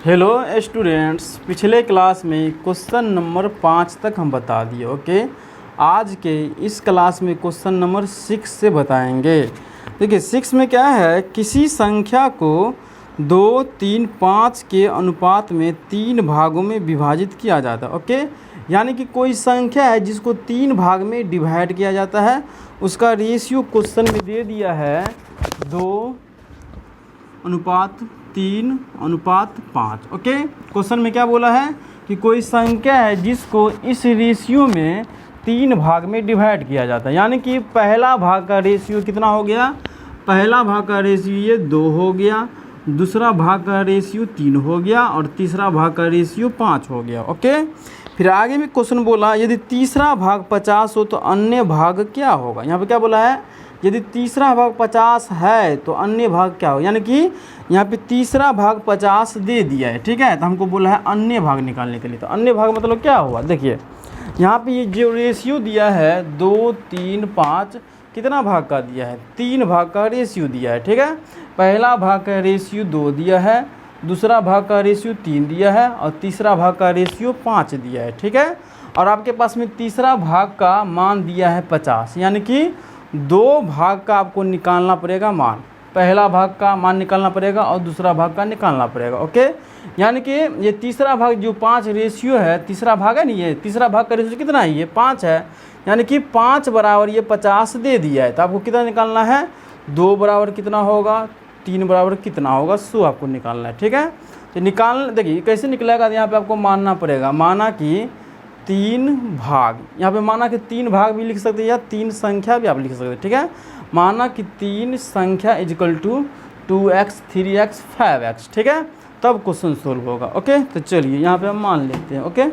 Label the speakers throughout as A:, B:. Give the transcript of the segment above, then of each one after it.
A: Hello students, पिछले class में question number 5 तक हम बता दिए। ओके, आज के इस क्लास में क्वेश्चन नंबर 6 से बताएंगे। देखिए 6 में क्या है, किसी संख्या को 2, 3, 5 के अनुपात में 3 भागों में विभाजित किया जाता है। ओके, यानी कि कोई संख्या है जिसको 3 भाग में डिवाइड किया जाता है, उसका रेशियो क्वेश्चन में दे दिया है 2:3:5। ओके, क्वेश्चन में क्या बोला है कि कोई संख्या है जिसको इस रेशियो में 3 भाग में डिवाइड किया जाता है। यानी कि पहला भाग का रेशियो कितना हो गया, पहला भाग का रेशियो ये 2 हो गया, दूसरा भाग का रेशियो 3 हो गया और तीसरा भाग का रेशियो 5 हो गया। ओके, फिर आगे में क्वेश्चन बोला यदि तीसरा भाग 50 हो तो अन्य भाग क्या होगा। यहाँ पे क्या बोला है, यदि तीसरा भाग 50 है तो अन्य भाग क्या हो। यानी कि यहाँ पे तीसरा भाग 50 दे दिया है, ठीक है, तो हमको बोला है अन्य भाग निकालने के लिए। तो अन्य भाग मतलब क्या हुआ, देखिए यहाँ पे ये जो रेशियो दिया है 2, 3, 5 कितना भाग का दिया है, 3 भाग का रेशियो दिया है। ठीक है, पहला भाग का रेशियो 2 दिया है, दूसरा भाग का रेशियो 3 दिया है और तीसरा भाग का रेशियो 5 दिया है। ठीक है, और आपके पास में तीसरा भाग का मान दिया है 50, यानी कि 2 भाग का आपको निकालना पड़ेगा मान, पहला भाग का मान निकालना पड़ेगा और दूसरा भाग का निकालना पड़ेगा। ओके, यानी कि ये तीसरा भाग जो 5 रेशियो है, तीसरा भाग है नहीं, ये तीसरा भाग का रेशियो कितना है, ये 5 है, यानी कि 5 बराबर ये 50 दे दिया है। तो आपको कितना निकालना है, 2 बराबर कितना होगा, 3 बराबर कितना होगा, 100 आपको निकालना है। ठीक है, तो निकाल देखिए कैसे निकलेगा, यहाँ पे आपको मानना पड़ेगा, माना कि 3 भाग, यहाँ पे माना कि 3 भाग भी लिख सकते हैं या 3 संख्या भी आप लिख सकते हैं। ठीक है, माना कि 3 संख्या is equal to 2x, 3x, 5x। ठीक है, तब क्वेश्चन सोल्व होगा। ओके, तो चलिए यहाँ पे हम मान लेते हैं। ओके,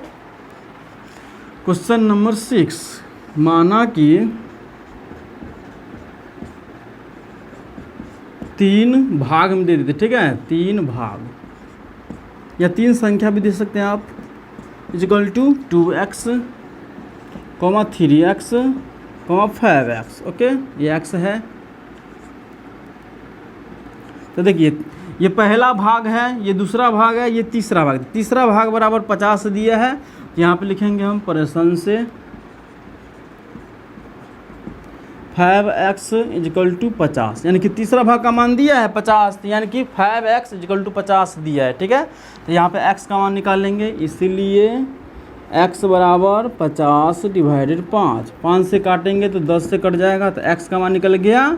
A: क्वेश्चन नंबर 6, माना कि 3 भाग में दे देते। ठीक है, 3 भाग या 3 संख्या भी दे सकते हैं आप, is equal to 2x, 3x, 5x। Okay, ये x है। तो देखिए ये पहला भाग है, ये दूसरा भाग है, ये तीसरा भाग। तीसरा भाग बराबर 50 दिया है, यहाँ पे लिखेंगे हम प्रश्न से 5x इजिकल टू 50, यानी कि तीसरा भाग का मान दिया है 50, यानी कि 5x इजिकल टू 50 दिया है। ठीक है, तो यहाँ पे x का मान निकाल लेंगे, इसीलिए x बराबर 50 डिवाइडेड 5, 5 से काटेंगे तो 10 से कट जाएगा, तो x का मान निकल गया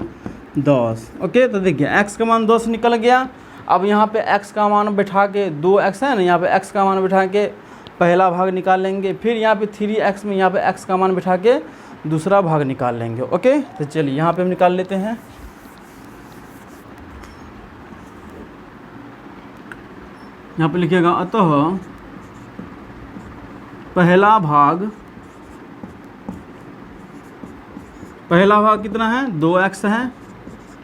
A: 10। ओके, तो देखिए x का मान 10 निकल गया। अब यहाँ पे x का मान बैठा के 2x है ना, यहाँ पे x का मान बैठा के पहला भाग निकाल लेंगे, फिर यहाँ पे 3x में यहाँ पे x का मान बैठा के दूसरा भाग निकाल लेंगे। ओके, तो चलिए यहाँ पे हम निकाल लेते हैं। यहाँ पे लिखिएगा अतः पहला भाग कितना है, 2x है,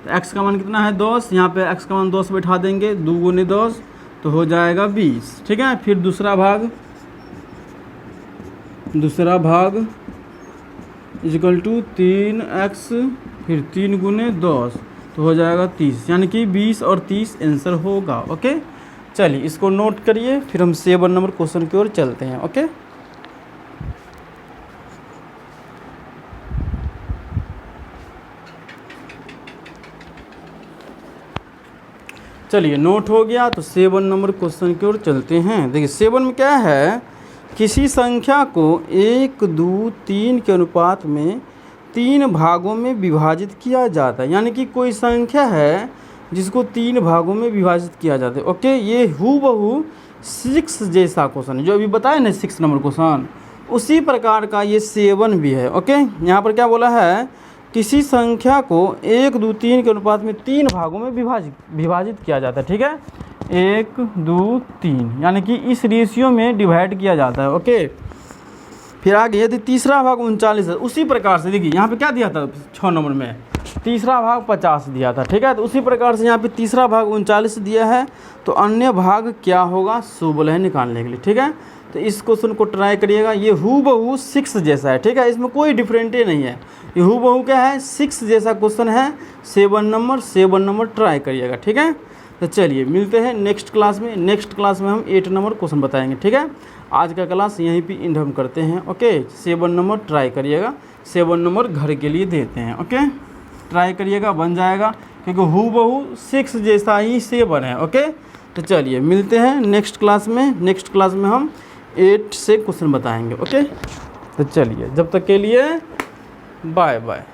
A: तो x का मान कितना है 10, यहाँ पे x का मान 10 बैठा देंगे, 2 गुने 10 तो हो जाएगा 20। ठीक है, फिर दूसरा भाग इजिकल टू 3x, फिर 3 गुने 10 तो हो जाएगा 30, यानी कि 20 और 30 आंसर होगा। ओके, चलिए इसको नोट करिए, फिर हम 7 नंबर क्वेश्चन की ओर चलते हैं। ओके, चलिए नोट हो गया, तो 7 नंबर क्वेश्चन की ओर चलते हैं। देखिए 7 में क्या है, किसी संख्या को 1, 2, 3 के अनुपात में 3 भागों में विभाजित किया जाता है। यानी कि कोई संख्या है जिसको 3 भागों में विभाजित किया जाता है। ओके, ये हूबहू 6 जैसा क्वेश्चन है जो अभी बताया ना, 6 नंबर क्वेश्चन, उसी प्रकार का ये 7 भी है। ओके, यहाँ पर क्या बोला है, किसी संख्या को 1, 2, 3 के अनुपात में 3 भागों में विभाजित किया जाता है। ठीक है, 1, 2, 3, यानी कि इस रेशियो में डिवाइड किया जाता है। ओके, फिर आगे यदि तीसरा भाग 39 है, उसी प्रकार से देखिए यहाँ पे क्या दिया था 6 नंबर में, तीसरा भाग 50 दिया था। ठीक है, तो उसी प्रकार से यहाँ पे तीसरा भाग 39 दिया है, तो अन्य भाग क्या होगा, 100 बोला है निकालने के लिए। ठीक है, तो इस क्वेश्चन को ट्राई करिएगा, ये हूबहू 6 जैसा है। ठीक है, इसमें कोई डिफरेंट नहीं है, ये हूबहू क्या है, 6 जैसा क्वेश्चन है। 7 नंबर ट्राई करिएगा। ठीक है, तो चलिए मिलते हैं नेक्स्ट क्लास में। नेक्स्ट क्लास में हम 8 नंबर क्वेश्चन बताएंगे, ठीक है। आज का क्लास यहीं पे एंड हम करते हैं, ओके। 7 नंबर ट्राई करिएगा, 7 नंबर घर के लिए देते हैं, ओके। ट्राई करिएगा, बन जाएगा, क्योंकि हूबहू 6 जैसा ही 7 है, ओके। तो चलिए मिलते हैं नेक्स्ट क्लास में। नेक्स्ट क्लास में हम 8 से क्वेश्चन बताएंगे, ओके। तो चलिए जब तक के लिए बाय बाय।